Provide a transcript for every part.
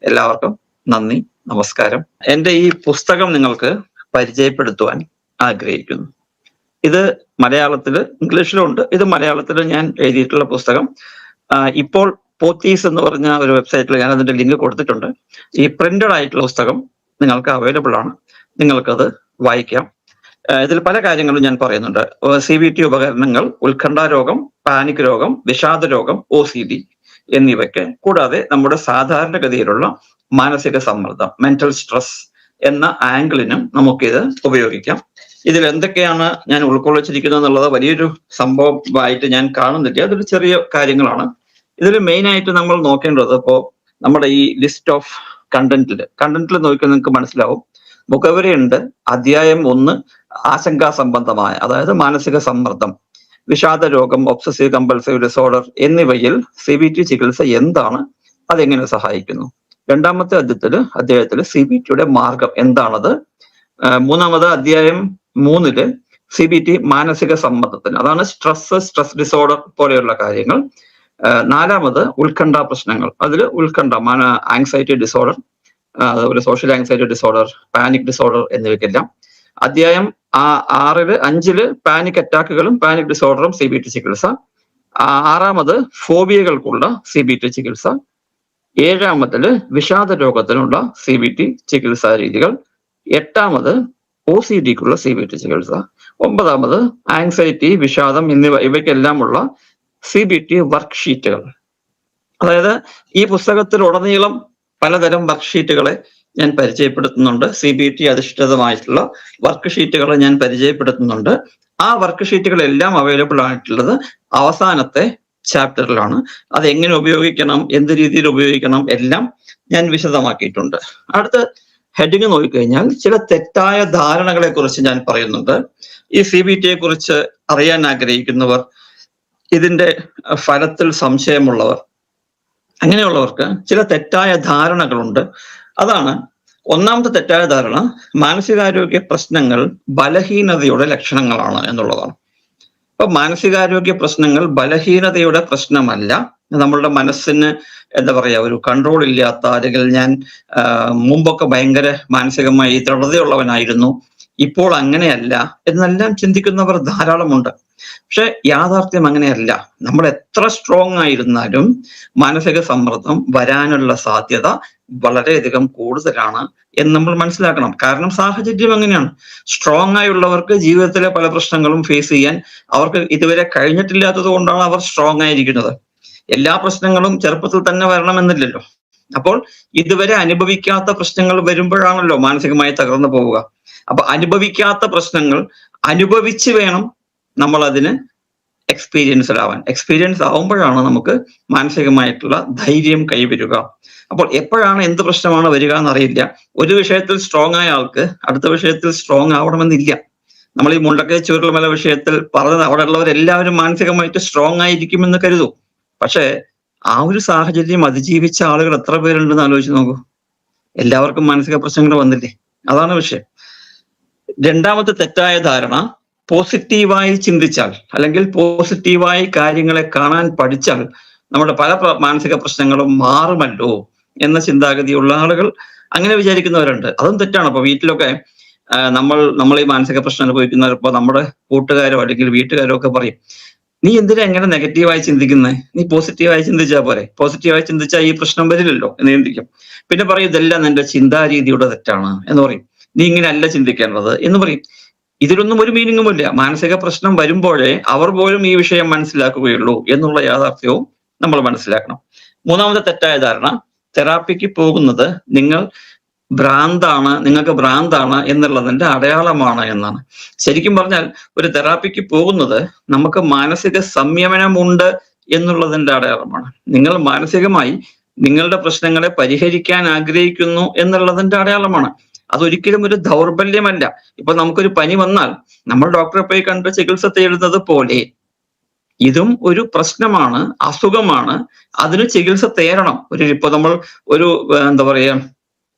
എല്ലാവർക്കും നന്ദി, നമസ്കാരം. എൻ്റെ ഈ പുസ്തകം നിങ്ങൾക്ക് പരിചയപ്പെടുത്തുവാൻ ആഗ്രഹിക്കുന്നു. ഇത് മലയാളത്തില്, ഇംഗ്ലീഷിലും ഉണ്ട്. ഇത് മലയാളത്തില് ഞാൻ എഴുതിയിട്ടുള്ള പുസ്തകം. ഇപ്പോൾ പോത്തീസ് എന്ന് പറഞ്ഞ ഒരു വെബ്സൈറ്റിൽ ഞാൻ അതിന്റെ ലിങ്ക് കൊടുത്തിട്ടുണ്ട്. ഈ പ്രിന്റഡ് ആയിട്ടുള്ള പുസ്തകം നിങ്ങൾക്ക് അവൈലബിൾ ആണ്. നിങ്ങൾക്കത് വായിക്കാം. ഇതിൽ പല കാര്യങ്ങളും ഞാൻ പറയുന്നുണ്ട്. CBT ഉപകരണങ്ങൾ, ഉത്കണ്ഠ രോഗം, പാനിക് രോഗം, വിഷാദ രോഗം, OCD എന്നിവയ്ക്ക്, കൂടാതെ നമ്മുടെ സാധാരണഗതിയിലുള്ള മാനസിക സമ്മർദ്ദം, മെന്റൽ സ്ട്രെസ് എന്ന ആംഗിളിനും നമുക്കിത് ഉപയോഗിക്കാം. ഇതിൽ എന്തൊക്കെയാണ് ഞാൻ ഉൾക്കൊള്ളിച്ചിരിക്കുന്നത് എന്നുള്ളത് വലിയൊരു സംഭവമായിട്ട് ഞാൻ കാണുന്നില്ല. അതൊരു ചെറിയ കാര്യങ്ങളാണ്. ഇതിൽ മെയിൻ ആയിട്ട് നമ്മൾ നോക്കേണ്ടത്, ഇപ്പോ നമ്മുടെ ഈ ലിസ്റ്റ് ഓഫ് കണ്ടന്റിൽ നോക്കിയാൽ നിങ്ങൾക്ക് മനസ്സിലാവും. മുഖവരയുണ്ട്. അധ്യായം 1 ആശങ്കാ സംബന്ധമായ, അതായത് മാനസിക സമ്മർദ്ദം, വിഷാദ രോഗം, ഒബ്സസീവ് കമ്പൾസീവ് ഡിസോർഡർ എന്നിവയിൽ CBT ചികിത്സ എന്താണ്, അതെങ്ങനെ സഹായിക്കുന്നു. രണ്ടാമത്തെ അദ്ദേഹത്തില് CBTയുടെ മാർഗം എന്താണത്. മൂന്നാമത് അധ്യായം 3 CBT മാനസിക സമ്മർദ്ദത്തിന്, അതാണ് സ്ട്രെസ് ഡിസോർഡർ പോലെയുള്ള കാര്യങ്ങൾ. നാലാമത് ഉത്കണ്ഠ പ്രശ്നങ്ങൾ, അതിൽ ഉത്കണ്ഠ, ആങ്സൈറ്റി ഡിസോർഡർ, അതുപോലെ social anxiety disorder, panic disorder എന്നിവയ്ക്കെല്ലാം. അധ്യായം 5 പാനിക് അറ്റാക്കുകളും പാനിക് ഡിസോർഡറും CBT ചികിത്സ. 6 ഫോബിയകൾക്കുള്ള CBT ചികിത്സ. 7 വിഷാദ രോഗത്തിനുള്ള CBT ചികിത്സാ രീതികൾ. 8 OCDക്കുള്ള CBT ചികിത്സ. 9 ആങ്സൈറ്റി, വിഷാദം ഇവയ്ക്കെല്ലാമുള്ള CBT വർക്ക്ഷീറ്റുകൾ. അതായത് ഈ പുസ്തകത്തിൽ ഉടനീളം പലതരം വർക്ക്ഷീറ്റുകളെ ഞാൻ പരിചയപ്പെടുത്തുന്നുണ്ട്. CBT അധിഷ്ഠിതമായിട്ടുള്ള വർക്ക് ഷീറ്റുകൾ ഞാൻ പരിചയപ്പെടുത്തുന്നുണ്ട്. ആ വർക്ക് ഷീറ്റുകളെല്ലാം അവൈലബിൾ ആയിട്ടുള്ളത് അവസാനത്തെ ചാപ്റ്ററിലാണ്. അത് എങ്ങനെ ഉപയോഗിക്കണം, എന്ത് രീതിയിൽ ഉപയോഗിക്കണം എല്ലാം ഞാൻ വിശദമാക്കിയിട്ടുണ്ട്. അടുത്ത ഹെഡിങ് നോക്കിക്കഴിഞ്ഞാൽ ചില തെറ്റായ ധാരണകളെ കുറിച്ച് ഞാൻ പറയുന്നുണ്ട്. ഈ CBTയെ കുറിച്ച് അറിയാൻ ആഗ്രഹിക്കുന്നവർ, ഇതിന്റെ ഫലത്തിൽ സംശയമുള്ളവർ, അങ്ങനെയുള്ളവർക്ക് ചില തെറ്റായ ധാരണകളുണ്ട്. അതാണ് ഒന്നാമത്തെ തെറ്റായ ധാരണ: മാനസികാരോഗ്യ പ്രശ്നങ്ങൾ ബലഹീനതയുടെ ലക്ഷണങ്ങളാണ് എന്നുള്ളതാണ്. അപ്പൊ മാനസികാരോഗ്യ പ്രശ്നങ്ങൾ ബലഹീനതയുടെ പ്രശ്നമല്ല. നമ്മളുടെ മനസ്സിന് എന്താ പറയാ, ഒരു കൺട്രോൾ ഇല്ലാത്ത, അല്ലെങ്കിൽ ഞാൻ മുമ്പൊക്കെ ഭയങ്കര മാനസികമായി ദൃഢതയുള്ളവനായിരുന്നു, ഇപ്പോൾ അങ്ങനെയല്ല എന്നെല്ലാം ചിന്തിക്കുന്നവർ ധാരാളമുണ്ട്. പക്ഷെ യാഥാർത്ഥ്യം അങ്ങനെയല്ല. നമ്മൾ എത്ര സ്ട്രോങ് ആയിരുന്നാലും മാനസിക സമ്മർദ്ദം വരാനുള്ള സാധ്യത വളരെയധികം കൂടുതലാണ് എന്ന് നമ്മൾ മനസ്സിലാക്കണം. കാരണം സാഹചര്യം അങ്ങനെയാണ്. സ്ട്രോങ് ആയുള്ളവർക്ക് ജീവിതത്തിലെ പല പ്രശ്നങ്ങളും ഫേസ് ചെയ്യാൻ അവർക്ക് ഇതുവരെ കഴിഞ്ഞിട്ടില്ലാത്തത് കൊണ്ടാണ് അവർ സ്ട്രോങ് ആയിരിക്കുന്നത്. എല്ലാ പ്രശ്നങ്ങളും ചെറുപ്പത്തിൽ തന്നെ വരണമെന്നില്ലല്ലോ. അപ്പോൾ ഇതുവരെ അനുഭവിക്കാത്ത പ്രശ്നങ്ങൾ വരുമ്പോഴാണല്ലോ മാനസികമായി തകർന്നു പോവുക. അപ്പൊ അനുഭവിക്കാത്ത പ്രശ്നങ്ങൾ അനുഭവിച്ച് വേണം നമ്മൾ അതിന് എക്സ്പീരിയൻസ് ആവുമ്പോഴാണ് നമുക്ക് മാനസികമായിട്ടുള്ള ധൈര്യം കൈവരുക. അപ്പോൾ എപ്പോഴാണ് എന്ത് പ്രശ്നമാണ് വരിക എന്നറിയില്ല. ഒരു വിഷയത്തിൽ സ്ട്രോങ് ആയ ആൾക്ക് അടുത്ത വിഷയത്തിൽ സ്ട്രോങ് ആവണമെന്നില്ല. നമ്മൾ ഈ മുണ്ടക്കൈ ചൂരൽമല വിഷയത്തിൽ പറഞ്ഞത് അവിടെ ഉള്ളവരെല്ലാവരും മാനസികമായിട്ട് സ്ട്രോങ് ആയിരിക്കുമെന്ന് കരുതും. പക്ഷേ ആ ഒരു സാഹചര്യം അതിജീവിച്ച ആളുകൾ എത്ര പേരുണ്ടെന്ന് ആലോചിച്ച് നോക്കൂ. എല്ലാവർക്കും മാനസിക പ്രശ്നങ്ങൾ വന്നില്ലേ? അതാണ് വിഷയം. രണ്ടാമത്തെ തെറ്റായ ധാരണ: പോസിറ്റീവായി ചിന്തിച്ചാൽ, അല്ലെങ്കിൽ പോസിറ്റീവായി കാര്യങ്ങളെ കാണാൻ പഠിച്ചാൽ നമ്മുടെ പല മാനസിക പ്രശ്നങ്ങളും മാറുമല്ലോ എന്ന ചിന്താഗതിയുള്ള ആളുകൾ അങ്ങനെ വിചാരിക്കുന്നവരുണ്ട്. അതും തെറ്റാണ്. അപ്പൊ വീട്ടിലൊക്കെ നമ്മൾ ഈ മാനസിക പ്രശ്നം അനുഭവിക്കുന്നവർ, ഇപ്പൊ നമ്മുടെ കൂട്ടുകാരോ അല്ലെങ്കിൽ വീട്ടുകാരോ ഒക്കെ പറയും, നീ എന്തിനാ എങ്ങനെ നെഗറ്റീവായി ചിന്തിക്കുന്നത്, നീ പോസിറ്റീവായി ചിന്തിച്ചാൽ പോരെ, പോസിറ്റീവായി ചിന്തിച്ചാൽ ഈ പ്രശ്നം വരില്ലല്ലോ എന്ന് ചിന്തിക്കും. പിന്നെ പറയും, ഇതെല്ലാം നിന്റെ ചിന്താരീതിയുടെ തെറ്റാണ് എന്ന് പറയും, നീ ഇങ്ങനെ അല്ല ചിന്തിക്കേണ്ടത് എന്ന് പറയും. ഇതിലൊന്നും ഒരു മീനിങ്ങുമില്ല. മാനസിക പ്രശ്നം വരുമ്പോഴേ അവർ പോലും ഈ വിഷയം മനസ്സിലാക്കുകയുള്ളൂ എന്നുള്ള യാഥാർത്ഥ്യവും നമ്മൾ മനസ്സിലാക്കണം. മൂന്നാമത്തെ തെറ്റായ ധാരണ: തെറാപ്പിക്ക് പോകുന്നത് നിങ്ങൾക്ക് ഭ്രാന്താണ് എന്നുള്ളതിന്റെ അടയാളമാണ് എന്നാണ്. ശരിക്കും പറഞ്ഞാൽ ഒരു തെറാപ്പിക്ക് പോകുന്നത് നമുക്ക് മാനസിക സംയമനമുണ്ട് എന്നുള്ളതിന്റെ അടയാളമാണ്. നിങ്ങൾ മാനസികമായി നിങ്ങളുടെ പ്രശ്നങ്ങളെ പരിഹരിക്കാൻ ആഗ്രഹിക്കുന്നു എന്നുള്ളതിന്റെ അടയാളമാണ്. അതൊരിക്കലും ഒരു ദൗർബല്യമല്ല. ഇപ്പൊ നമുക്കൊരു പനി വന്നാൽ നമ്മൾ ഡോക്ടറെ പോയി കണ്ട് ചികിത്സ തേടുന്നത് പോലെ ഇതും ഒരു പ്രശ്നമാണ്, അസുഖമാണ്. അതിന് ചികിത്സ തേടണം. ഇപ്പൊ നമ്മൾ എന്താ പറയാ,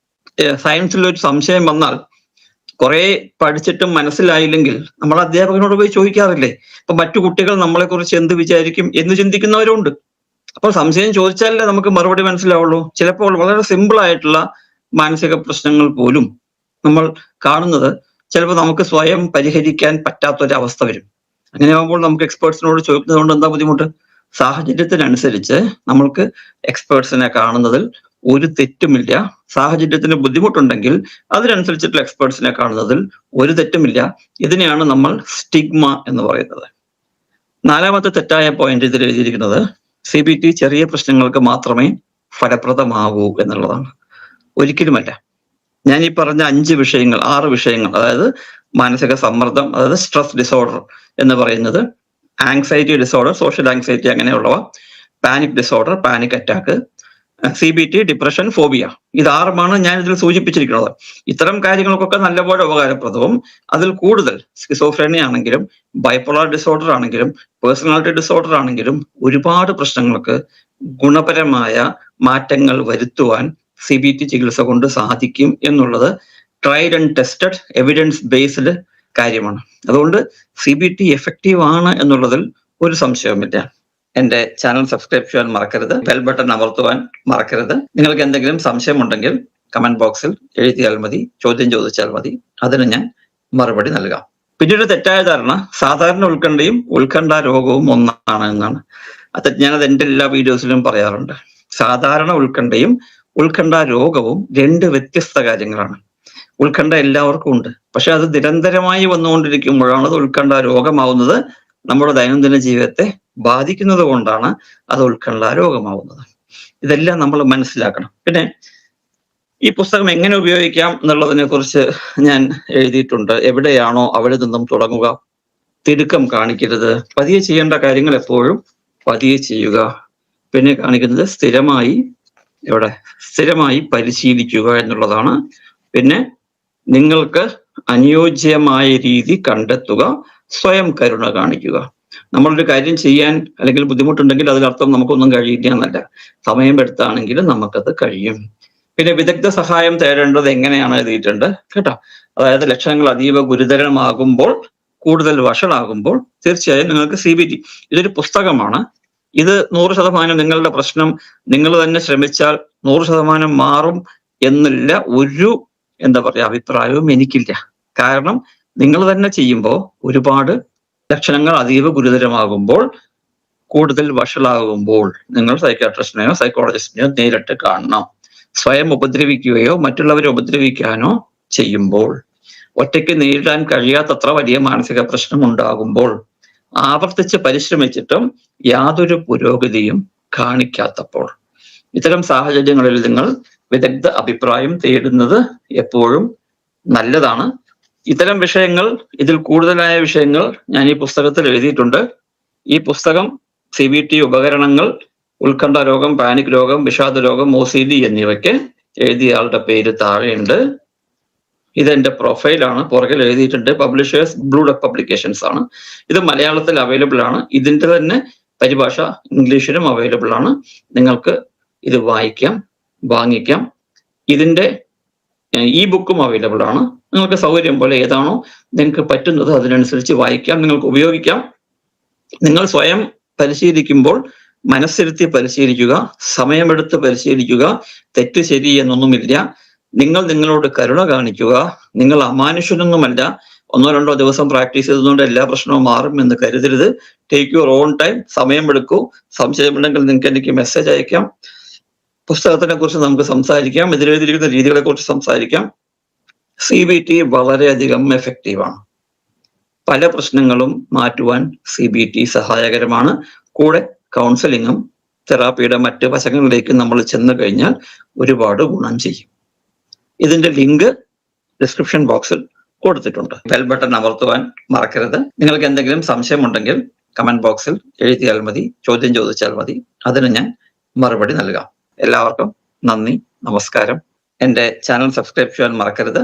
സയൻസിൽ ഒരു സംശയം വന്നാൽ കുറെ പഠിച്ചിട്ടും മനസ്സിലായില്ലെങ്കിൽ നമ്മൾ അധ്യാപകനോട് പോയി ചോദിക്കാറില്ലേ? ഇപ്പൊ മറ്റു കുട്ടികൾ നമ്മളെ കുറിച്ച് എന്ത് വിചാരിക്കും എന്ന് ചിന്തിക്കുന്നവരുണ്ട്. അപ്പോൾ സംശയം ചോദിച്ചാലേ നമുക്ക് മറുപടി മനസ്സിലാവുള്ളൂ. ചിലപ്പോൾ വളരെ സിമ്പിൾ ആയിട്ടുള്ള മാനസിക പ്രശ്നങ്ങൾ പോലും നമ്മൾ കാണുന്നത് ചിലപ്പോൾ നമുക്ക് സ്വയം പരിഹരിക്കാൻ പറ്റാത്തൊരവസ്ഥ വരും. അങ്ങനെയാകുമ്പോൾ നമുക്ക് എക്സ്പേർട്സിനോട് ചോദിക്കുന്നത് കൊണ്ട് എന്താ ബുദ്ധിമുട്ട്? സാഹചര്യത്തിനനുസരിച്ച് നമ്മൾക്ക് എക്സ്പേർട്സിനെ കാണുന്നതിൽ ഒരു തെറ്റുമില്ല. സാഹചര്യത്തിന് ബുദ്ധിമുട്ടുണ്ടെങ്കിൽ അതിനനുസരിച്ചിട്ടുള്ള എക്സ്പേർട്സിനെ കാണുന്നതിൽ ഒരു തെറ്റുമില്ല. ഇതിനെയാണ് നമ്മൾ സ്റ്റിഗ്മ എന്ന് പറയുന്നത്. 4ാമത്തെ തെറ്റായ പോയിന്റ് ഇതിൽ എഴുതിയിരിക്കുന്നത് CBT ചെറിയ പ്രശ്നങ്ങൾക്ക് മാത്രമേ ഫലപ്രദമാവൂ എന്നുള്ളതാണ്. ഒരിക്കലുമല്ല. ഞാൻ ഈ പറഞ്ഞ 6 വിഷയങ്ങൾ, അതായത് മാനസിക സമ്മർദ്ദം, അതായത് സ്ട്രെസ് ഡിസോർഡർ എന്ന് പറയുന്നത്, ആങ്സൈറ്റി ഡിസോർഡർ, സോഷ്യൽ ആങ്സൈറ്റി അങ്ങനെയുള്ളവ, panic disorder, panic attack, CBT, depression, phobia, ഇത് 6 ഞാൻ ഇതിൽ സൂചിപ്പിച്ചിരിക്കുന്നത്. ഇത്തരം കാര്യങ്ങൾക്കൊക്കെ നല്ലപോലെ ഉപകാരപ്രദവും അതിൽ കൂടുതൽ സ്കിസോഫ്രേനിയ ആണെങ്കിലും ബൈപോളാർ ഡിസോർഡർ ആണെങ്കിലും പേഴ്സണാലിറ്റി ഡിസോർഡർ ആണെങ്കിലും ഒരുപാട് പ്രശ്നങ്ങൾക്ക് ഗുണപരമായ മാറ്റങ്ങൾ വരുത്തുവാൻ CBT ചികിത്സ കൊണ്ട് സാധിക്കും എന്നുള്ളത് tried and tested evidence based കാര്യമാണ്. അതുകൊണ്ട് CBT എഫക്റ്റീവ് ആണ് എന്നുള്ളതിൽ ഒരു സംശയവുമില്ല. എന്റെ ചാനൽ സബ്സ്ക്രൈബ് ചെയ്യാൻ മറക്കരുത്. ബെൽ ബട്ടൺ അമർത്തുവാൻ മറക്കരുത്. നിങ്ങൾക്ക് എന്തെങ്കിലും സംശയമുണ്ടെങ്കിൽ കമന്റ് ബോക്സിൽ എഴുതിയാൽ മതി, ചോദ്യം ചോദിച്ചാൽ മതി, അതിന് ഞാൻ മറുപടി നൽകാം. പിന്നീട് തെറ്റായ ധാരണ സാധാരണ ഉത്കണ്ഠയും ഉത്കണ്ഠ രോഗവും ഒന്നാണ് എന്നാണ്. ഞാനത് എൻ്റെ എല്ലാ വീഡിയോസിലും പറയാറുണ്ട്. സാധാരണ ഉത്കണ്ഠയും ഉത്കണ്ഠ രോഗവും 2 വ്യത്യസ്ത കാര്യങ്ങളാണ്. ഉത്കണ്ഠ എല്ലാവർക്കും ഉണ്ട്, പക്ഷെ അത് നിരന്തരമായി വന്നുകൊണ്ടിരിക്കുമ്പോഴാണ് അത് ഉത്കണ്ഠ രോഗമാവുന്നത്. നമ്മുടെ ദൈനംദിന ജീവിതത്തെ ബാധിക്കുന്നത് കൊണ്ടാണ് അത് ഉത്കണ്ഠ രോഗമാവുന്നത്. ഇതെല്ലാം നമ്മൾ മനസ്സിലാക്കണം. പിന്നെ ഈ പുസ്തകം എങ്ങനെ ഉപയോഗിക്കാം എന്നുള്ളതിനെ കുറിച്ച് ഞാൻ എഴുതിയിട്ടുണ്ട്. എവിടെയാണോ അവിടെ നിന്നും തുടങ്ങുക, തിടുക്കം കാണിക്കരുത്, പതിയെ ചെയ്യേണ്ട കാര്യങ്ങൾ എപ്പോഴും പതിയെ ചെയ്യുക. പിന്നെ കാണിക്കുന്നത് സ്ഥിരമായി പരിശീലിക്കുക എന്നുള്ളതാണ്. പിന്നെ നിങ്ങൾക്ക് അനുയോജ്യമായ രീതി കണ്ടെത്തുക, സ്വയം കരുണ കാണിക്കുക. നമ്മളൊരു കാര്യം ചെയ്യാൻ അല്ലെങ്കിൽ ബുദ്ധിമുട്ടുണ്ടെങ്കിൽ അതിനർത്ഥം നമുക്കൊന്നും കഴിയില്ല എന്നല്ല. സമയമെടുത്താണെങ്കിലും നമുക്കത് കഴിയും. പിന്നെ വിദഗ്ധ സഹായം തേടേണ്ടത് എങ്ങനെയാണ് എഴുതിയിട്ടുണ്ട് കേട്ടോ. അതായത് ലക്ഷണങ്ങൾ അതീവ ഗുരുതരമാകുമ്പോൾ, കൂടുതൽ വഷളാകുമ്പോൾ തീർച്ചയായും നിങ്ങൾക്ക് CBT. ഇതൊരു പുസ്തകമാണ്. ഇത് 100% നിങ്ങളുടെ പ്രശ്നം നിങ്ങൾ തന്നെ ശ്രമിച്ചാൽ 100% മാറും എന്നുള്ള ഒരു അഭിപ്രായവും എനിക്കില്ല. കാരണം നിങ്ങൾ തന്നെ ചെയ്യുമ്പോൾ ഒരുപാട് ലക്ഷണങ്ങൾ അതീവ ഗുരുതരമാകുമ്പോൾ, കൂടുതൽ വഷളാകുമ്പോൾ നിങ്ങൾ സൈക്കാട്രിസ്റ്റിനെയോ സൈക്കോളജിസ്റ്റിനെയോ നേരിട്ട് കാണണം. സ്വയം ഉപദ്രവിക്കുകയോ മറ്റുള്ളവരെ ഉപദ്രവിക്കാനോ ചെയ്യുമ്പോൾ, ഒറ്റയ്ക്ക് നേരിടാൻ കഴിയാത്തത്ര വലിയ മാനസിക പ്രശ്നം ഉണ്ടാകുമ്പോൾ, ആവർത്തിച്ച് പരിശ്രമിച്ചിട്ടും യാതൊരു പുരോഗതിയും കാണിക്കാത്തപ്പോൾ, ഇത്തരം സാഹചര്യങ്ങളിൽ നിങ്ങൾ വിദഗ്ധ അഭിപ്രായം തേടുന്നത് എപ്പോഴും നല്ലതാണ്. ഇത്തരം വിഷയങ്ങൾ, ഇതിൽ കൂടുതലായ വിഷയങ്ങൾ ഞാൻ ഈ പുസ്തകത്തിൽ എഴുതിയിട്ടുണ്ട്. ഈ പുസ്തകം CBT ഉപകരണങ്ങൾ, ഉത്കണ്ഠ രോഗം, പാനിക് രോഗം, വിഷാദ രോഗം, OCD എന്നിവയ്ക്ക് എഴുതിയ ആളുടെ പേര് താഴെയുണ്ട്. ഇതെന്റെ പ്രൊഫൈലാണ്, പുറകിൽ എഴുതിയിട്ടുണ്ട്. പബ്ലിഷേഴ്സ് ബ്ലൂ ഡക്ക് പബ്ലിക്കേഷൻസ് ആണ്. ഇത് മലയാളത്തിൽ അവൈലബിൾ ആണ്. ഇതിന്റെ തന്നെ പരിഭാഷ ഇംഗ്ലീഷിലും അവൈലബിൾ ആണ്. നിങ്ങൾക്ക് ഇത് വാങ്ങിക്കാം. ഇതിന്റെ ബുക്കും അവൈലബിൾ ആണ്. നിങ്ങൾക്ക് സൗകര്യം പോലെ ഏതാണോ നിങ്ങൾക്ക് പറ്റുന്നത് അതിനനുസരിച്ച് വായിക്കാം, നിങ്ങൾക്ക് ഉപയോഗിക്കാം. നിങ്ങൾ സ്വയം പരിശീലിക്കുമ്പോൾ മനസ്സിരുത്തി പരിശീലിക്കുക, സമയമെടുത്ത് പരിശീലിക്കുക. തെറ്റ് ശരി എന്നൊന്നുമില്ല. നിങ്ങൾ നിങ്ങളോട് കരുണ കാണിക്കുക. നിങ്ങൾ അമാനുഷ്യനൊന്നുമല്ല. 1-2 ദിവസം പ്രാക്ടീസ് ചെയ്തതുകൊണ്ട് എല്ലാ പ്രശ്നവും മാറും എന്ന് കരുതരുത്. ടേക്ക് യുവർ ഓൺ ടൈം, സമയമെടുക്കൂ. സംശയമുണ്ടെങ്കിൽ നിങ്ങൾക്ക് എനിക്ക് മെസ്സേജ് അയക്കാം. പുസ്തകത്തിനെ കുറിച്ച് നമുക്ക് സംസാരിക്കാം, ഇതിലെഴുതിയിരിക്കുന്ന രീതികളെ കുറിച്ച് സംസാരിക്കാം. CBT വളരെയധികം എഫക്റ്റീവാണ്. പല പ്രശ്നങ്ങളും മാറ്റുവാൻ CBT സഹായകരമാണ്. കൂടെ കൗൺസിലിങ്ങും തെറാപ്പിയുടെ മറ്റ് വശങ്ങളിലേക്ക് നമ്മൾ ചെന്ന് കഴിഞ്ഞാൽ ഒരുപാട് ഗുണം ചെയ്യും. ഇതിന്റെ ലിങ്ക് ഡിസ്ക്രിപ്ഷൻ ബോക്സിൽ കൊടുത്തിട്ടുണ്ട്. ബെൽ ബട്ടൺ അമർത്തുവാൻ മറക്കരുത്. നിങ്ങൾക്ക് എന്തെങ്കിലും സംശയമുണ്ടെങ്കിൽ കമന്റ് ബോക്സിൽ എഴുതിയാൽ മതി, ചോദ്യം ചോദിച്ചാൽ മതി, അതിന് ഞാൻ മറുപടി നൽകാം. എല്ലാവർക്കും നന്ദി, നമസ്കാരം. എന്റെ ചാനൽ സബ്സ്ക്രൈബ് ചെയ്യാൻ മറക്കരുത്.